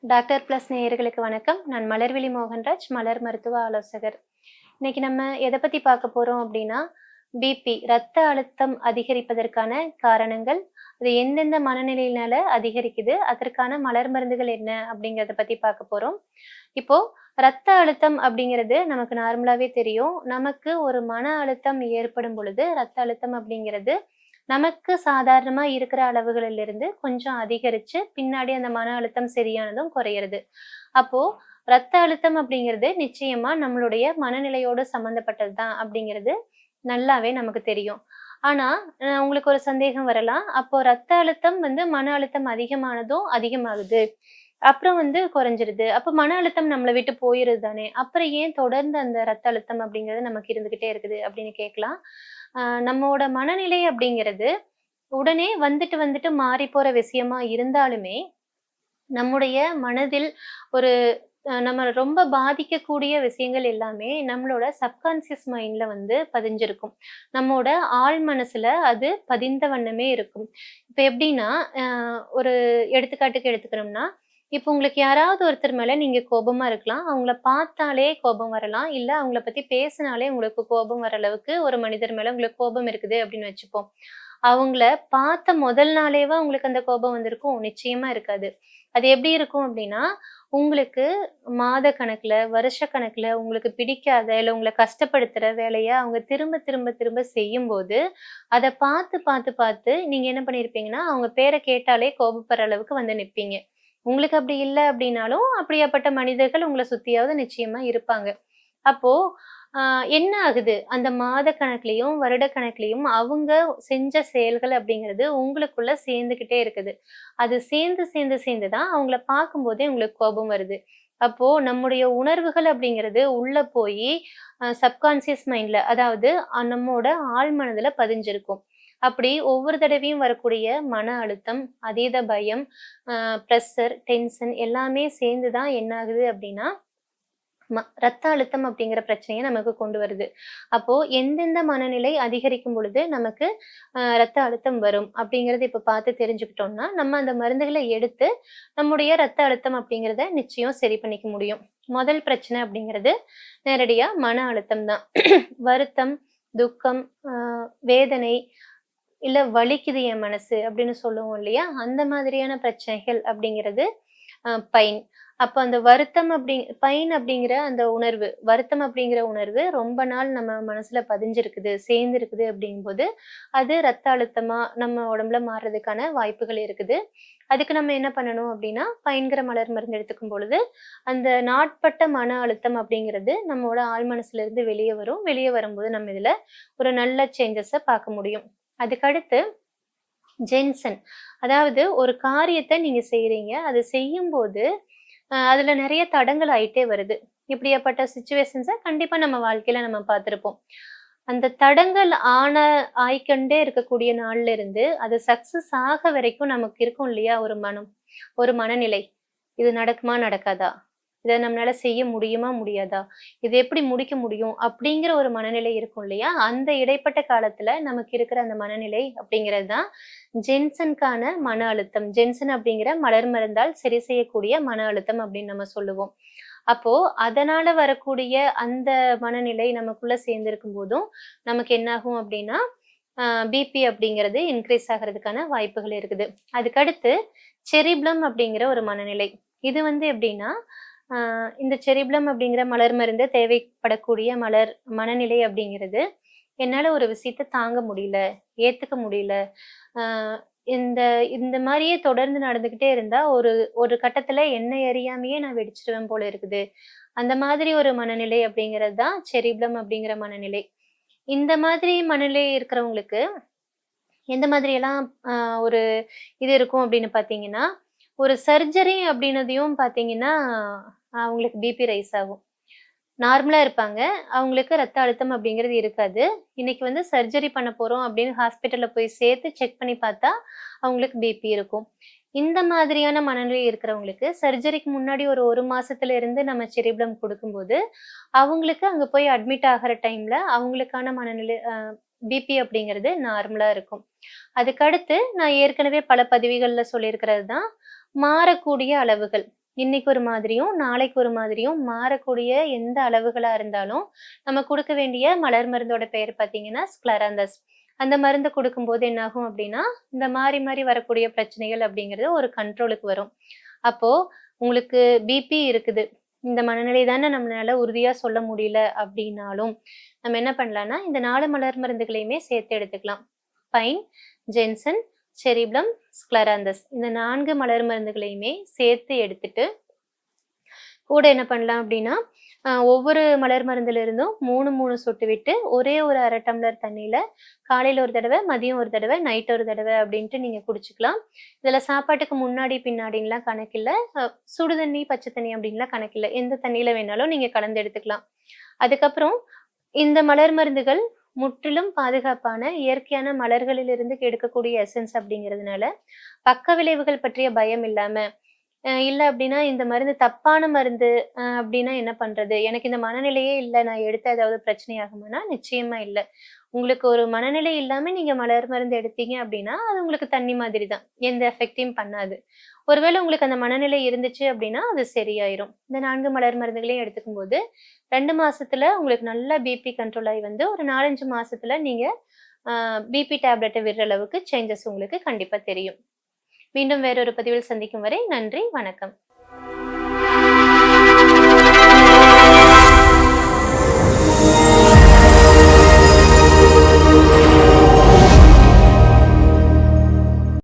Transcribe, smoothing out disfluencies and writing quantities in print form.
Doctor plus நேயர்களுக்கு வணக்கம். நான் மலர்விழி மோகன்ராஜ், மலர் மருத்துவ ஆலோசகர். இன்னைக்கு நம்ம எத பத்தி பார்க்க போறோம் அப்படின்னா, பிபி ரத்த அழுத்தம் அதிகரிப்பதற்கான காரணங்கள், அது எந்தெந்த மனநிலையினால அதிகரிக்குது, அதற்கான மலர் மருந்துகள் என்ன அப்படிங்கிறத பத்தி பார்க்க போறோம். இப்போ ரத்த அழுத்தம் அப்படிங்கிறது நமக்கு நார்மலாவே தெரியும். நமக்கு ஒரு மன அழுத்தம் ஏற்படும் பொழுது, ரத்த அழுத்தம் அப்படிங்கிறது நமக்கு சாதாரணமா இருக்கிற அளவுகளிலிருந்து கொஞ்சம் அதிகரிச்சு, பின்னாடி அந்த மன அழுத்தம் சரியானதும் குறையிறது. அப்போ ரத்த அழுத்தம் அப்படிங்கிறது நிச்சயமா நம்மளுடைய மனநிலையோடு சம்மந்தப்பட்டது தான் அப்படிங்கிறது நல்லாவே நமக்கு தெரியும். ஆனா, உங்களுக்கு ஒரு சந்தேகம் வரலாம். அப்போ ரத்த அழுத்தம் மன அழுத்தம் அதிகமானதும் அதிகமாகுது. அப்புறம் குறைஞ்சிருது. அப்ப மன அழுத்தம் நம்மள விட்டு போயிருது தானே! அப்புறம் ஏன் தொடர்ந்து அந்த ரத்த அழுத்தம் அப்படிங்கிறது நமக்கு இருந்துகிட்டே இருக்குது அப்படின்னு கேட்கலாம். நம்மோட மனநிலை அப்படிங்கிறது உடனே வந்துட்டு வந்துட்டு மாறி போற விஷயமா இருந்தாலுமே, நம்முடைய மனதில் ஒரு நம்ம ரொம்ப பாதிக்கக்கூடிய விஷயங்கள் எல்லாமே நம்மளோட சப்கான்ஷியஸ் மைண்ட்ல பதிஞ்சிருக்கும். நம்மோட ஆழ் மனசுல அது பதிந்த வண்ணமே இருக்கும். இப்ப எப்படின்னா, அ ஒரு எடுத்துக்காட்டுக்கு எடுத்துக்கணும்னா, இப்போ உங்களுக்கு யாராவது ஒருத்தர் மேல நீங்க கோபமா இருக்கலாம். அவங்கள பார்த்தாலே கோபம் வரலாம். இல்ல அவங்கள பத்தி பேசினாலே உங்களுக்கு கோபம் வர அளவுக்கு ஒரு மனிதர் மேல உங்களுக்கு கோபம் இருக்குது அப்படின்னு வச்சுப்போம். அவங்கள பார்த்த முதல் நாளேவா உங்களுக்கு அந்த கோபம் வந்திருக்கும்? நிச்சயமா இருக்காது. அது எப்படி இருக்கும் அப்படின்னா, உங்களுக்கு மாத கணக்குல, வருஷ கணக்குல உங்களுக்கு பிடிக்காத, இல்ல உங்கள கஷ்டப்படுத்துற வேலைய அவங்க திரும்ப, திரும்ப, திரும்ப செய்யும்போது, அத பார்த்து, பார்த்து, பார்த்து நீங்க என்ன பண்ணியிருப்பீங்கன்னா, அவங்க பேர கேட்டாலே கோபப்படுற அளவுக்கு வந்து நிப்பீங்க. உங்களுக்கு அப்படி இல்ல அப்படின்னாலும், அப்படியாப்பட்ட மனிதர்கள் உங்கள சுத்தியாவது நிச்சயமா இருப்பாங்க. அப்போ ஆ என்ன ஆகுது? அந்த மாத கணக்குலயும், வருட கணக்குலயும் அவங்க செஞ்ச செயல்கள் அப்படிங்கிறது உங்களுக்குள்ள சேர்ந்துகிட்டே இருக்குது. அது சேர்ந்து, சேர்ந்து, சேர்ந்து தான் அவங்கள பார்க்கும்போதே உங்களுக்கு கோபம் வருது. அப்போ நம்முடைய உணர்வுகள் அப்படிங்கிறது உள்ள போயி சப்கான்ஷியஸ் மைண்ட்ல அதாவது நம்மோட ஆழ் மனதுல பதிஞ்சிருக்கும். அப்படி ஒவ்வொரு தடவையும் வரக்கூடிய மன அழுத்தம், அதீத பயம், பிரஷர், டென்ஷன் எல்லாமே சேர்ந்து தான் என்ன ஆகுது அப்படின்னா ரத்த அழுத்தம் அப்படிங்கிற பிரச்சனைய நமக்கு கொண்டு வருது. அப்போ எந்தெந்த மனநிலை அதிகரிக்கும் பொழுது நமக்கு ரத்த அழுத்தம் வரும் அப்படிங்கிறத இப்ப பார்த்து தெரிஞ்சுக்கிட்டோம்னா, நம்ம அந்த மருந்துகள எடுத்து நம்முடைய ரத்த அழுத்தம் அப்படிங்கிறத நிச்சயம் சரி பண்ணிக்க முடியும். முதல் பிரச்சனை அப்படிங்கிறது நேரடியா மன அழுத்தம் தான். வருத்தம், துக்கம், அ வேதனை, இல்ல வலிக்குது என் மனசு அப்படின்னு சொல்லுவோம் இல்லையா? அந்த மாதிரியான பிரச்சனைகள் அப்படிங்கிறது பைன். அப்ப அந்த வருத்தம் பைன் அப்படிங்கிற அந்த உணர்வு, வருத்தம் அப்படிங்கிற உணர்வு ரொம்ப நாள் நம்ம மனசுல பதிஞ்சிருக்குது, சேர்ந்திருக்குது அப்படிங்கும்போது, அது ரத்த அழுத்தமா நம்ம உடம்புல மாறுறதுக்கான வாய்ப்புகள் இருக்குது. அதுக்கு நம்ம என்ன பண்ணணும் அப்படின்னா, பைன்கிற மலர் மருந்து எடுத்துக்கும் பொழுது, அந்த நாட்பட்ட மன அழுத்தம் அப்படிங்கிறது நம்மோட ஆழ் மனசுல இருந்து வெளிய வரும். வெளிய வரும்போது நம்ம இதுல ஒரு நல்ல சேஞ்சஸ பார்க்க முடியும். அதுக்கடுத்து ஜென்சன். அதாவது ஒரு காரியத்த நீங்க செய்றீங்க. அது செய்யும்போது, அதுல நெறைய தடங்கல் ஆயிட்டே வருது. இப்படியாப்பட்ட சிச்சுவேஷன்ஸ கண்டிப்பா நம்ம வாழ்க்கையில நம்ம பார்த்திருப்போம். அந்த தடங்கல் ஆயிக்கொண்டே இருக்கக்கூடிய நாள்ல இருந்து, அது சக்சஸ் ஆக வரைக்கும் நமக்கு இருக்கும் இல்லையா? ஒரு மனம், ஒரு மனநிலை. இது நடக்குமா? நடக்காதா? இத நம்மளால செய்ய முடியுமா? முடியாதா? இத எப்படி முடிக்க முடியும்? அப்படிங்கிற ஒரு மனநிலை இருக்கும் இல்லையா? அந்த இடைப்பட்ட காலத்துல நமக்கு இருக்கிற அந்த மனநிலை அப்படிங்கிறது தான் ஜென்சனுக்கான மன அழுத்தம். ஜென்சன் அப்படிங்கிற மலர் மருந்தால் சரி செய்யக்கூடிய மன அழுத்தம் அப்படின்னு நம்ம சொல்லுவோம். அப்போ அதனால வரக்கூடிய அந்த மனநிலை நமக்குள்ள சேர்ந்திருக்கும் போதும், நமக்கு என்னாகும் அப்படின்னா, அ பிபி அப்படிங்கிறது இன்கிரீஸ் ஆகுறதுக்கான வாய்ப்புகள் இருக்குது. அதுக்கடுத்து செரிப்ளம் அப்படிங்கிற ஒரு மனநிலை. இது எப்படின்னா, அ இந்த செரிப்ளம் அப்படிங்கிற மலர் மருந்து தேவைப்படக்கூடிய மனநிலை அப்படிங்கிறது, என்னால ஒரு விஷயத்த தாங்க முடியல, ஏத்துக்க முடியல. அ இந்த இந்த மாரியே தொடர்ந்து நடந்துகிட்டே இருந்தா, ஒரு ஒரு கட்டத்துல என்னை அறியாமயே நான் வெடிச்சுருவேன் போல இருக்குது. அந்த மாதிரி ஒரு மனநிலை அப்படிங்கிறது தான் செரிப்ளம் அப்படிங்கிற மனநிலை. இந்த மாதிரி மனநிலை இருக்கிறவங்களுக்கு, எந்த மாதிரியெல்லாம் ஒரு இது இருக்கும் அப்படின்னு பார்த்தீங்கன்னா, ஒரு சர்ஜரி அப்படின்னதையும் பார்த்தீங்கன்னா, அவங்களுக்கு பிபி ரைஸ் ஆகும். நார்மலா இருப்பாங்க. அவங்களுக்கு ரத்த அழுத்தம் அப்படிங்கிறது இருக்காது. இன்னைக்கு சர்ஜரி பண்ண போறோம் அப்படின்னு ஹாஸ்பிட்டல்ல போய் சேர்த்து செக் பண்ணி பார்த்தா, அவங்களுக்கு பிபி இருக்கும். இந்த மாதிரியான மனநிலை இருக்கிறவங்களுக்கு, சர்ஜரிக்கு முன்னாடி ஒரு 1 மாசத்துல இருந்து நம்ம செரிப்ளம் குடுக்கும்போது, அவங்களுக்கு அங்க போய் அட்மிட் ஆகுற டைம்ல அவங்களுக்கான மனநிலை பிபி அப்படிங்கிறது நார்மலா இருக்கும். அதுக்கடுத்து நான் ஏற்கனவே பல பதிவுகள்ல சொல்லியிருக்கிறது தான், மாறக்கூடிய அளவுகள். இன்னைக்கு ஒரு மாதிரியும், நாளைக்கு ஒரு மாதிரியும் மாறக்கூடிய எந்த அளவுகளா இருந்தாலும், நம்ம குடுக்க வேண்டிய மலர் மருந்தோட பெயர் பார்த்தீங்கன்னா, ஸ்க்லராந்தஸ். அந்த மருந்து குடுக்கும்போது என்னாகும் அப்டின்னா, இந்த மாறி மாறி வரக்கூடிய பிரச்சனைகள் அப்படிங்கிறது ஒரு கண்ட்ரோலுக்கு வரும். அப்போ உங்களுக்கு பிபி இருக்குது. இந்த மனநிலை தானே நம்மளால உறுதியா சொல்ல முடியல அப்டின்னாலும், நம்ம என்ன பண்ணலாம்னா, இந்த 4 மலர் மருந்துகளையுமே சேர்த்து எடுத்துக்கலாம். பைன், ஜென்சன், செரிப்ளம், ஸ்க்லராந்தஸ் இந்த 4 மலர் மருந்துகளையுமே சேர்த்து எடுத்துட்டு, கூட என்ன பண்ணலாம் அப்டின்னா, ஒவ்வொரு மலர் மருந்துல இருந்தும் 3, 3 சொட்டு விட்டு, ஒரே ஒரு 1/2 டம்ளர் தண்ணீல காலையில ஒரு தடவ, மதியம் ஒரு தடவ, நைட் ஒரு தடவ அப்டின்ட்டு நீங்க குடிச்சுக்கலாம். இதுல சாப்பாட்டுக்கு முன்னாடி, பின்னாடின்லாம் கணக்கில்ல. சுடு தண்ணி, பச்சை தண்ணி அப்டின்லாம் கணக்கில்ல. எந்த தண்ணீல வேணாலும் நீங்க கலந்து எடுத்துக்கலாம். அதுக்கப்புறம் இந்த மலர் மருந்துகள் முற்றிலும் பாதுகாப்பான, இயற்கையான மலர்களிலிருந்து எடுக்கக்கூடிய எசன்ஸ் அப்படிங்கிறதுனால, பக்க விளைவுகள் பற்றிய பயம் இல்லாம, இல்ல அப்டின்னா இந்த மருந்து தப்பான மருந்து அப்டின்னா என்ன பண்றது? எனக்கு இந்த மனநிலையே இல்ல. நான் எடுத்தா ஏதாவது பிரச்சனை ஆகுமான்னா, நிச்சயமா இல்ல. உங்களுக்கு ஒரு மனநிலை இல்லாம நீங்க மலர் மருந்து எடுத்தீங்க அப்டின்னா, அது உங்களுக்கு தண்ணி மாதிரி தான். எந்த எஃபெக்ட்டையும் பண்ணாது. ஒருவேள உங்களுக்கு அந்த மனநிலை இருந்துச்சு அப்டின்னா, அது சரியாயிரும். இந்த 4 மலர் மருந்துகளையும் எடுத்துக்கும்போது, 2 மாசத்துல உங்களுக்கு நல்லா பிபி கண்ட்ரோல் ஆயி வந்து, ஒரு 4, 5 மாசத்துல நீங்க அ பிபி டேப்லெட்ட விடுற அளவுக்கு சேஞ்சஸ் உங்களுக்கு கண்டிப்பா தெரியும். மீண்டும் வேறொரு பதிவில் சந்திக்கும் வரை நன்றி, வணக்கம்.